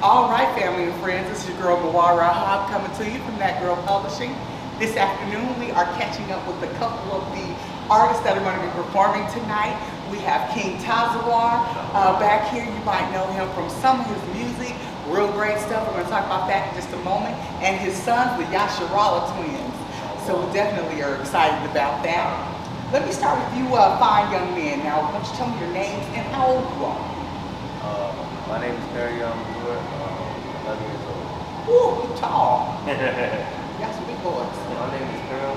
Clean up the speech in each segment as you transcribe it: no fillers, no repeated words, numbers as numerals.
All right, family and friends, this is your girl Gabar coming to you from That Girl Publishing. This afternoon, we are catching up with a couple of the artists that are going to be performing tonight. We have King Tazawar back here. You might know him from some of his music, real great stuff. We're going to talk about that in just a moment. And his sons, the Yasharalah twins. So we definitely are excited about that. Let me start with you fine young men. Now, why don't you tell me your names and how old you are? My name is Bayan. I'm 11 years old. Ooh, you're tall. You got some big boys. My name is Bayan.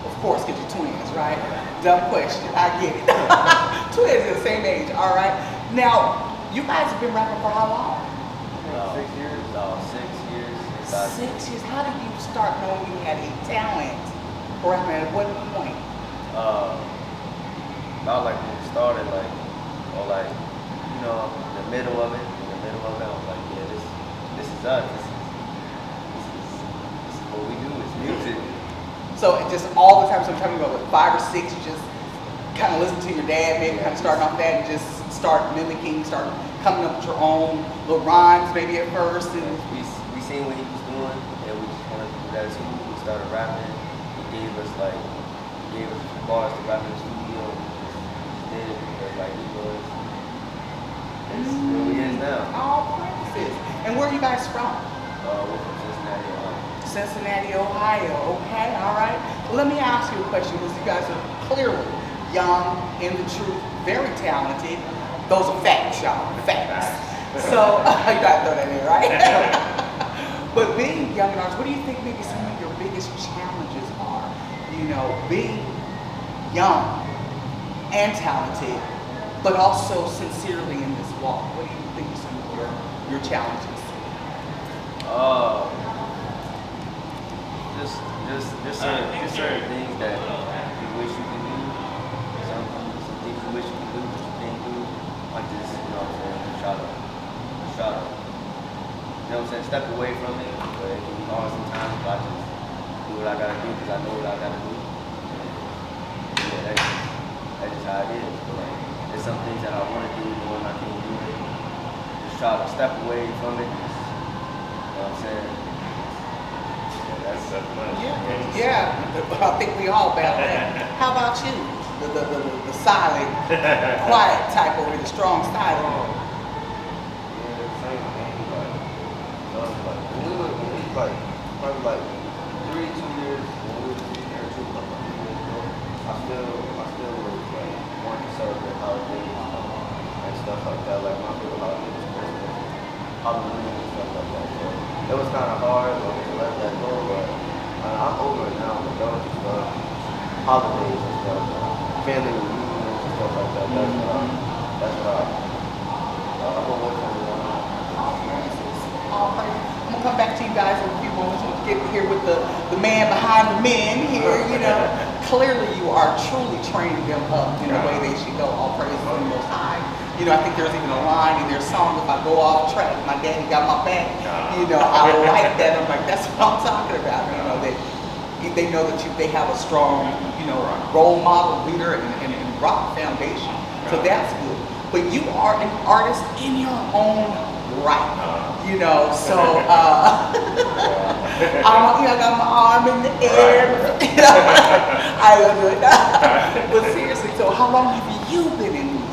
Of course, because you're twins, right? Dumb question. I get it. Twins are the same age, all right? Now, you guys have been rapping for how long? 6 years. 6 years. 6 years. How did you start knowing you had a talent for rapping? At what point? About like when we started, like, or like, you know, the middle of it. In the middle of it, I was like, yeah, this is us. This is what we do. It's music. So it just all the time, so I'm talking about like 5 or 6, you just kind of listen to your dad, maybe kind of starting off that and just start mimicking, start coming up with your own little rhymes maybe at first. And we seen what he was doing, and we just wanted to do that too. We started rapping. He gave us a few bars to rap in the studio. We just did it because like he was. It's where we is now. All practices. And where are you guys from? We're from Cincinnati, Ohio. Cincinnati, Ohio. Okay, all right. Well, let me ask you a question because you guys are clearly young, in the truth, very talented. Those are facts, y'all. Facts. So you gotta throw that in, right? But being young and artists, what do you think maybe some of your biggest challenges are? You know, being young and talented, but also sincerely in this walk. What do you think are some of your challenges? Just certain things that you wish you could do. Some things you wish you could do, but you can't do. Like this, you know what I'm saying? Try to, you know what I'm saying? Step away from it. But it can be hard sometimes, but I just do what I gotta do because I know what I gotta do. Yeah, that's just how it is. But like, there's some things that I want to do, but I can't do it. Just try to step away from it. You know what I'm saying? Yeah, I think we all battle that. How about you? The silent, quiet type or the strong silent? Yeah, the same thing. When we was probably like 2 years when we was here too, like 2 years ago, I still was like more concerned with holidays and stuff like that. Like my favorite holiday was Christmas, Halloween and stuff like that. So it was kind of hard to let that go, but I'm over it now. But those stuff, holidays and stuff, family reunions and stuff like that. That's what I'm gonna work on it. All right. I'm gonna come back to you guys in a few moments. We'll get here with the man behind the men here. You know, clearly you are truly training them up in the way they should go. All praise to the Most High. You know, I think there's even a line in their song, if I go off track, my daddy got my back. You know, I like that. I'm like, that's what I'm talking about. You know, that they know that they have a strong, you know, role model, leader, and rock foundation. So that's good. But you are an artist in your own right. You know, so I got my arm in the air. I love it. But seriously, so how long have you been in music?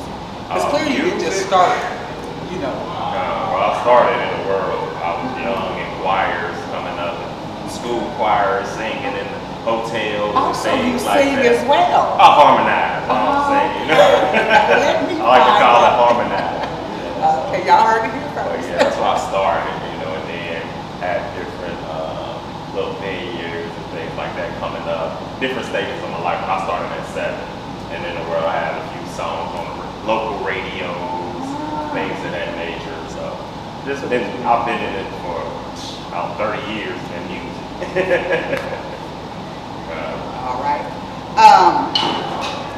Because clearly you didn't just start, you know. Well, I started in the world. I was young in choirs, coming up in school choirs, singing in the hotels. Oh, so you like sing that. as well? I harmonize, I'm saying. Let me I like to call find it harmonize. Okay, y'all heard it here But first. yeah, that's why I started, you know, and then had different little venues and things like that coming up. Different stages of my life. When I started at 7, and in the world I had a few songs on the local radios, things of that nature. So I've been in it for about 30 years in music. All right.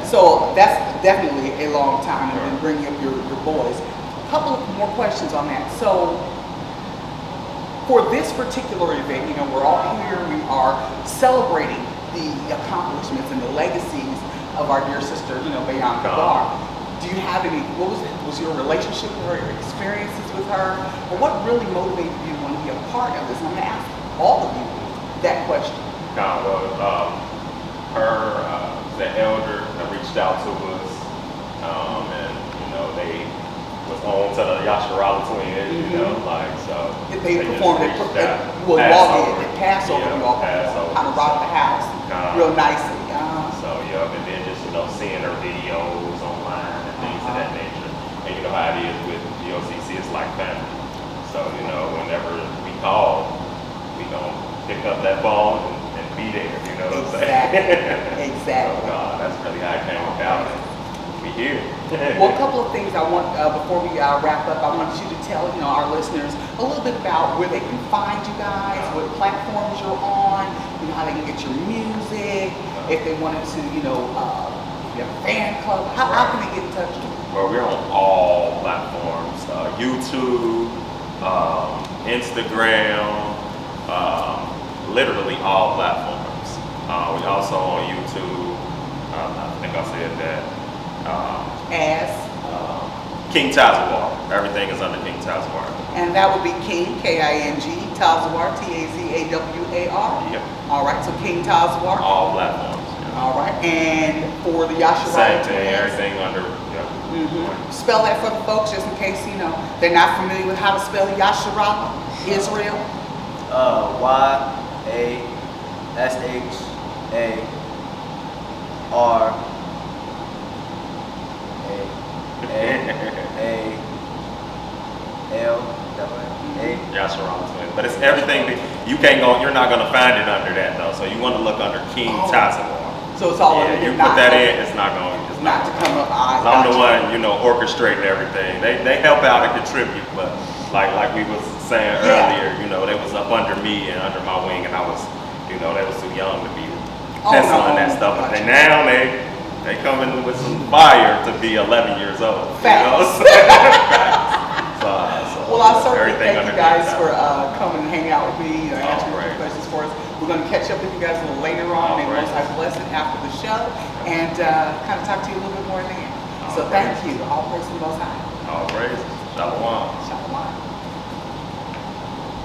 So that's definitely a long time, and then bringing up your boys. A couple of more questions on that. So for this particular event, you know, we're all here, we are celebrating the accomplishments and the legacies of our dear sister, you know, Bayan Gabar. Do you have any, what was your relationship with her, your experiences with her? Or what really motivated you to want to be a part of this? I'm going to ask all of you that question. The elder that reached out to us, and you know they was on to the Yasharalah twins, you know, like so. They performed it. Well, you all did at Passover. You all kind of rocked the house, real nicely. So and then just seeing her videos online and things of that nature, and you know how it is with GOCC, it's like family. So whenever we call, we gonna pick up that phone and be there. You know what I'm saying? Exactly. So, that's really how it came about. We here. Well, a couple of things I want before we wrap up. I want you to tell our listeners a little bit about where they can find you guys, what platforms you're on, how they can get your music, if they wanted to, if you have a fan club, how can they get in touch with you? Well, we're on all platforms: YouTube, Instagram, literally all platforms. We also on YouTube. I think I said that. As King Tazawar. Everything is under King Tazawar. And that would be King, K-I-N-G, Tazawar, T-A-Z-A-W-A-R. Yep. All right, so King Tazawar. All platforms. Yeah. All right, and for the Yasharalah same thing, everything under. Spell that for the folks, just in case they're not familiar with how to spell Yasharalah, Israel. Y-A-S-H-A-R. Yasharalah twins, but it's everything that you're not gonna find it under that though. So you want to look under King Tazawar. So it's all you put that in, it's not to come up. I'm the one orchestrating everything. They help out and contribute, but like we was saying earlier, they was up under me and under my wing, and I was, they was too young to be penciling that stuff. And now they coming with some fire to be 11 years old. Facts. Well, I certainly thank you guys for coming and hanging out with me, answering questions for us. We're going to catch up with you guys a little later on, and most I bless it after the show, and kind of talk to you a little bit more in the end. So thank you. All praise to the Most High. All praise. Shalom. Shalom.